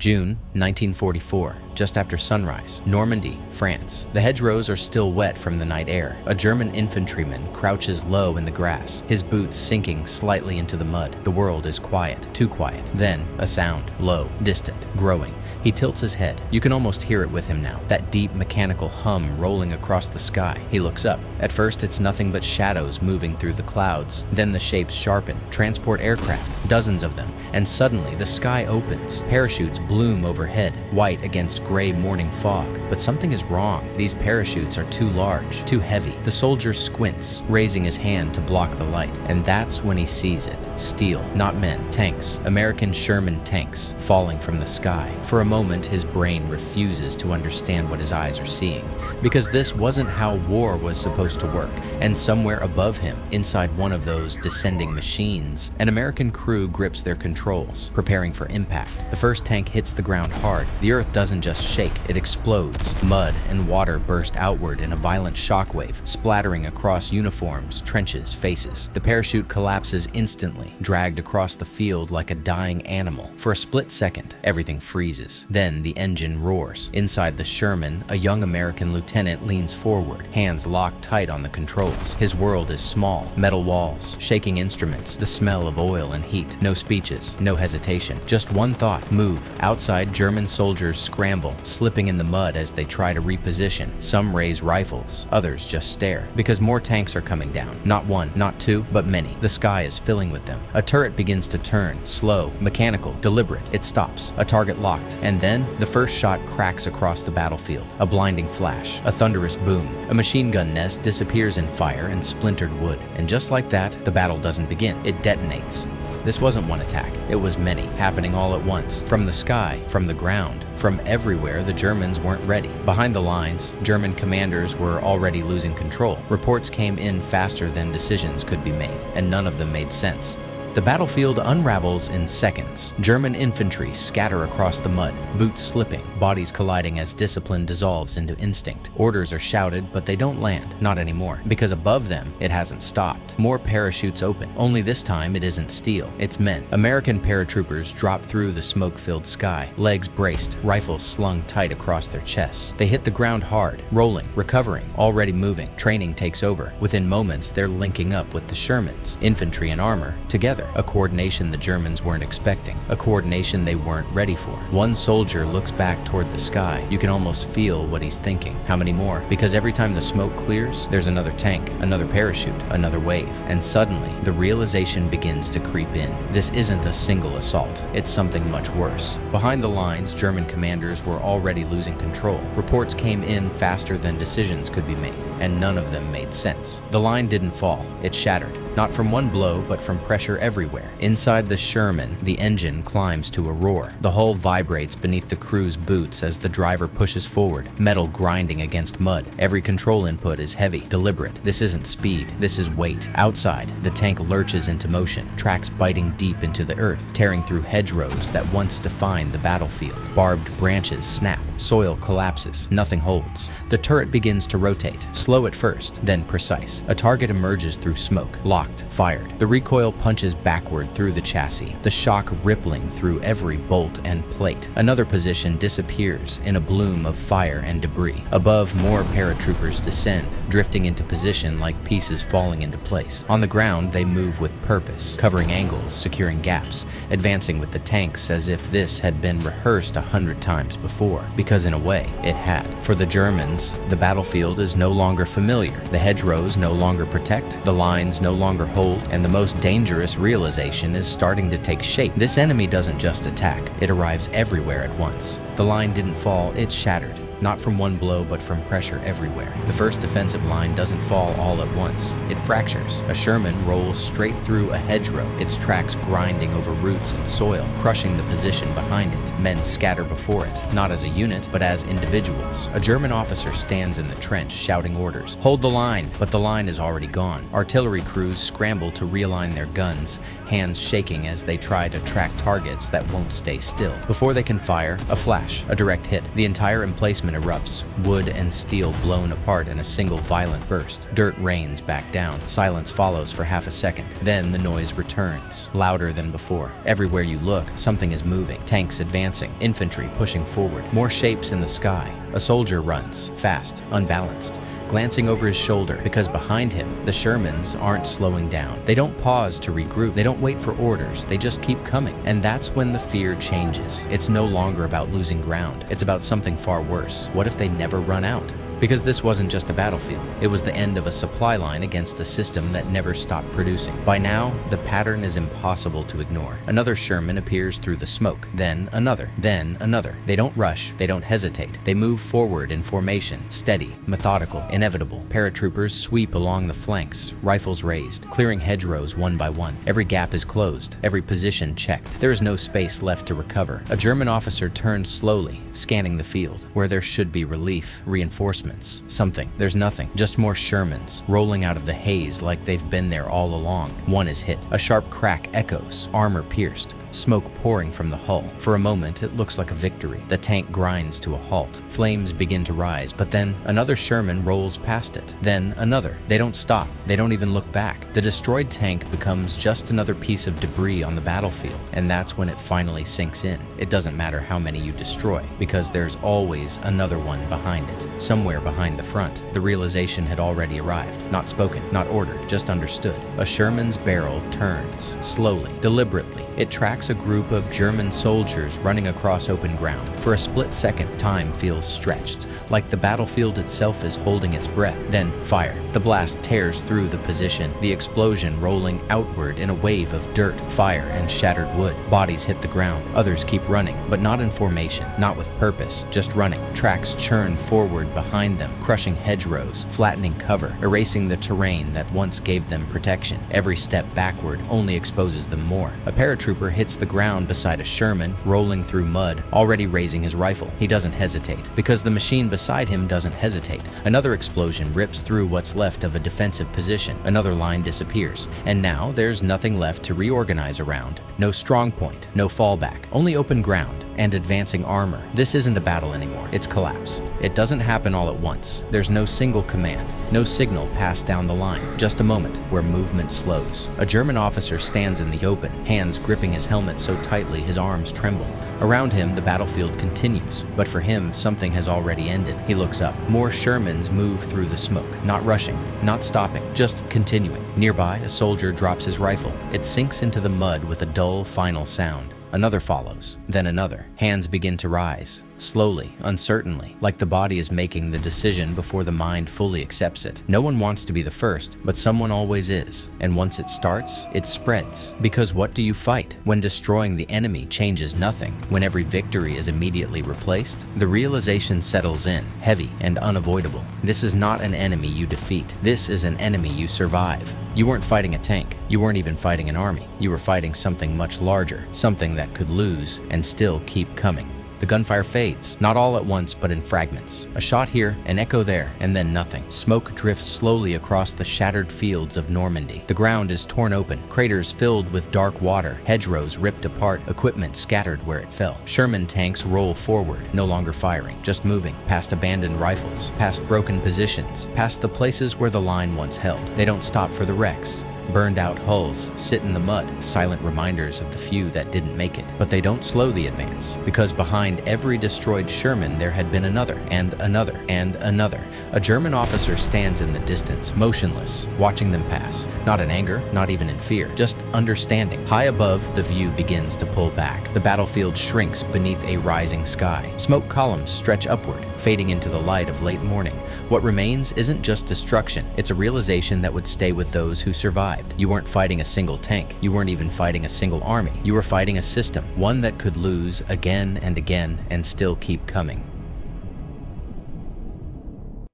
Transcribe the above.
June 1944, just after sunrise, Normandy, France. The hedgerows are still wet from the night air. A German infantryman crouches low in the grass, his boots sinking slightly into the mud. The world is quiet, too quiet. Then, a sound, low, distant, growing. He tilts his head. You can almost hear it with him now, that deep mechanical hum rolling across the sky. He looks up. At first, it's nothing but shadows moving through the clouds. Then the shapes sharpen. Transport aircraft, dozens of them, and suddenly the sky opens. Parachutes bloom overhead, white against gray morning fog. But something is wrong. These parachutes are too large, too heavy. The soldier squints, raising his hand to block the light, and that's when he sees it. Steel, not men, tanks, American Sherman tanks, falling from the sky. For a moment, his brain refuses to understand what his eyes are seeing, because this wasn't how war was supposed to work. And somewhere above him, inside one of those descending machines, an American crew grips their controls, preparing for impact. The first tank hits the ground hard. The earth doesn't just shake, it explodes. Mud and water burst outward in a violent shockwave, splattering across uniforms, trenches, faces. The parachute collapses instantly, dragged across the field like a dying animal. For a split second, everything freezes. Then the engine roars. Inside the Sherman, a young American lieutenant leans forward, hands locked tight on the controls. His world is small, metal walls, shaking instruments, the smell of oil and heat. No speeches, no hesitation, just one thought: move. Outside, German soldiers scramble, slipping in the mud as they try to reposition. Some raise rifles, others just stare, because more tanks are coming down. Not one, not two, but many. The sky is filling with them. A turret begins to turn, slow, mechanical, deliberate. It stops, a target locked, and then the first shot cracks across the battlefield. A blinding flash, a thunderous boom. A machine gun nest disappears in fire and splintered wood. And just like that, the battle doesn't begin. It detonates. This wasn't one attack, it was many, happening all at once. From the sky, from the ground, from everywhere, the Germans weren't ready. Behind the lines, German commanders were already losing control. Reports came in faster than decisions could be made, and none of them made sense. The battlefield unravels in seconds. German infantry scatter across the mud, boots slipping, bodies colliding as discipline dissolves into instinct. Orders are shouted, but they don't land, not anymore, because above them, it hasn't stopped. More parachutes open, only this time it isn't steel, it's men. American paratroopers drop through the smoke-filled sky, legs braced, rifles slung tight across their chests. They hit the ground hard, rolling, recovering, already moving. Training takes over. Within moments, they're linking up with the Shermans, infantry and armor, together. A coordination the Germans weren't expecting, a coordination they weren't ready for. One soldier looks back toward the sky. You can almost feel what he's thinking. How many more? Because every time the smoke clears, there's another tank, another parachute, another wave. And suddenly, the realization begins to creep in. This isn't a single assault. It's something much worse. Behind the lines, German commanders were already losing control. Reports came in faster than decisions could be made, and none of them made sense. The line didn't fall. It shattered. Not from one blow, but from pressure everywhere. Inside the Sherman, the engine climbs to a roar. The hull vibrates beneath the crew's boots as the driver pushes forward, metal grinding against mud. Every control input is heavy, deliberate. This isn't speed, this is weight. Outside, the tank lurches into motion, tracks biting deep into the earth, tearing through hedgerows that once defined the battlefield. Barbed branches snap, soil collapses, nothing holds. The turret begins to rotate, slow at first, then precise. A target emerges through smoke, locked, fired. The recoil punches backward through the chassis, the shock rippling through every bolt and plate. Another position disappears in a bloom of fire and debris. Above, more paratroopers descend, drifting into position like pieces falling into place. On the ground, they move with purpose, covering angles, securing gaps, advancing with the tanks as if this had been rehearsed 100 times before, because in a way, it had. For the Germans, the battlefield is no longer familiar. The hedgerows no longer protect, the lines no longer hold, and the most dangerous realization is starting to take shape. This enemy doesn't just attack, it arrives everywhere at once. The line didn't fall, it shattered. Not from one blow, but from pressure everywhere. The first defensive line doesn't fall all at once. It fractures. A Sherman rolls straight through a hedgerow, its tracks grinding over roots and soil, crushing the position behind it. Men scatter before it, not as a unit, but as individuals. A German officer stands in the trench, shouting orders. Hold the line, but the line is already gone. Artillery crews scramble to realign their guns, hands shaking as they try to track targets that won't stay still. Before they can fire, a flash, a direct hit. The entire emplacement Sherman erupts, wood and steel blown apart in a single violent burst. Dirt rains back down. Silence follows for half a second. Then the noise returns, louder than before. Everywhere you look, something is moving. Tanks advancing, infantry pushing forward, more shapes in the sky. A soldier runs, fast, unbalanced, glancing over his shoulder, because behind him, the Shermans aren't slowing down. They don't pause to regroup. They don't wait for orders. They just keep coming. And that's when the fear changes. It's no longer about losing ground. It's about something far worse. What if they never run out? Because this wasn't just a battlefield. It was the end of a supply line against a system that never stopped producing. By now, the pattern is impossible to ignore. Another Sherman appears through the smoke, then another, then another. They don't rush, they don't hesitate. They move forward in formation, steady, methodical, inevitable. Paratroopers sweep along the flanks, rifles raised, clearing hedgerows one by one. Every gap is closed, every position checked. There is no space left to recover. A German officer turns slowly, scanning the field, where there should be relief, reinforcement. Something. There's nothing. Just more Shermans, rolling out of the haze like they've been there all along. One is hit. A sharp crack echoes, armor pierced, smoke pouring from the hull. For a moment, it looks like a victory. The tank grinds to a halt. Flames begin to rise, but then another Sherman rolls past it. Then another. They don't stop. They don't even look back. The destroyed tank becomes just another piece of debris on the battlefield, and that's when it finally sinks in. It doesn't matter how many you destroy, because there's always another one behind it, somewhere behind the front. The realization had already arrived. Not spoken, not ordered, just understood. A Sherman's barrel turns, slowly, deliberately. It tracks a group of German soldiers running across open ground. For a split second, time feels stretched, like the battlefield itself is holding its breath. Then, fire. The blast tears through the position, the explosion rolling outward in a wave of dirt, fire, and shattered wood. Bodies hit the ground. Others keep running, but not in formation, not with purpose, just running. Tracks churn forward behind them, crushing hedgerows, flattening cover, erasing the terrain that once gave them protection. Every step backward only exposes them more. A paratrooper hits the ground beside a Sherman, rolling through mud, already raising his rifle. He doesn't hesitate, because the machine beside him doesn't hesitate. Another explosion rips through what's left of a defensive position. Another line disappears, and now there's nothing left to reorganize around. No strong point, no fallback, only open ground and advancing armor. This isn't a battle anymore, it's collapse. It doesn't happen all at once. There's no single command, no signal passed down the line, just a moment where movement slows. A German officer stands in the open, hands gripping his helmet so tightly his arms tremble. Around him, the battlefield continues, but for him, something has already ended. He looks up. More Shermans move through the smoke, not rushing, not stopping, just continuing. Nearby, a soldier drops his rifle. It sinks into the mud with a dull, final sound. Another follows, then another. Hands begin to rise, slowly, uncertainly, like the body is making the decision before the mind fully accepts it. No one wants to be the first, but someone always is. And once it starts, it spreads. Because what do you fight when destroying the enemy changes nothing? When every victory is immediately replaced? The realization settles in, heavy and unavoidable. This is not an enemy you defeat. This is an enemy you survive. You weren't fighting a tank. You weren't even fighting an army. You were fighting something much larger, something that could lose and still keep coming. The gunfire fades, not all at once, but in fragments. A shot here, an echo there, and then nothing. Smoke drifts slowly across the shattered fields of Normandy. The ground is torn open, craters filled with dark water, hedgerows ripped apart, equipment scattered where it fell. Sherman tanks roll forward, no longer firing, just moving, past abandoned rifles, past broken positions, past the places where the line once held. They don't stop for the wrecks. Burned out hulls sit in the mud, silent reminders of the few that didn't make it. But they don't slow the advance, because behind every destroyed Sherman there had been another, and another, and another. A German officer stands in the distance, motionless, watching them pass. Not in anger, not even in fear, just understanding. High above, the view begins to pull back. The battlefield shrinks beneath a rising sky. Smoke columns stretch upward, fading into the light of late morning. What remains isn't just destruction, it's a realization that would stay with those who survived. You weren't fighting a single tank. You weren't even fighting a single army. You were fighting a system, one that could lose again and again and still keep coming.